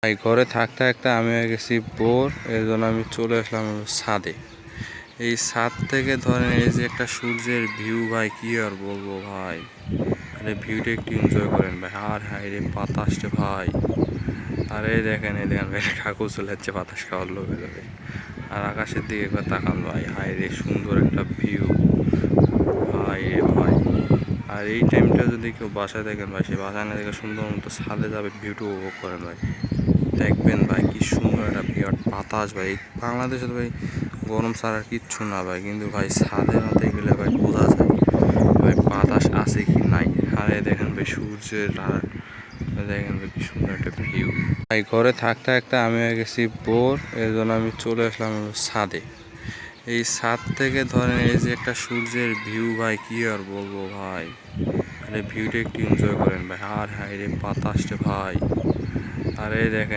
ভাই ঘরে থাকতে থাকতে আমি হয়ে গেছি বোর, এর জন্য আমি চলে আসলাম ছাদে। এই ছাদ থেকে ধরেন এই যে একটা সূর্যের ভিউ ভাই, কি আর বলবো ভাই, আরে ভিউটা একটু এনজয় করেন ভাই। আর হাই রে বাতাসটা ভাই, আরে দেখেন এই দেখেন ভাই, কাকু চলে যাচ্ছে বাতাস খাওয়ার লোভে লোভে। আর আকাশের দিকে একবার তাকান ভাই, হাই রে সুন্দর একটা ভিউ ভাই রে ভাই। আর এই টাইমটা যদি কেউ বাসায় দেখেন ভাই, সে বাসায় না দেখে সুন্দর মতো ছাদে যাবে, ভিউটা উপভোগ করেন ভাই। দেখবেন ভাই কি সুন্দর একটা বিরাট বাতাস ভাই। বাংলাদেশে ভাই গরম ছাড়া কিচ্ছু না ভাই, কিন্তু ভাই ছাদে মাঠে গেলে ভাই বোঝা যায় ভাই বাতাস আছে কি নাই। আর দেখেন ভাই সূর্যের, আর দেখেন ভাই কি সুন্দর একটা ভিউ। ভাই ঘরে থাকতে থাকতে আমি হয়ে গেছি বোর, এর জন্য আমি চলে আসলাম ছাদে। এই ছাদ থেকে ধরেন এই যে একটা সূর্যের ভিউ ভাই, কি আর বলবো ভাই, আরে ভিউটা একটু এনজয় করেন ভাই। আর হাই রে বাতাসটা ভাই, আরে দেখেন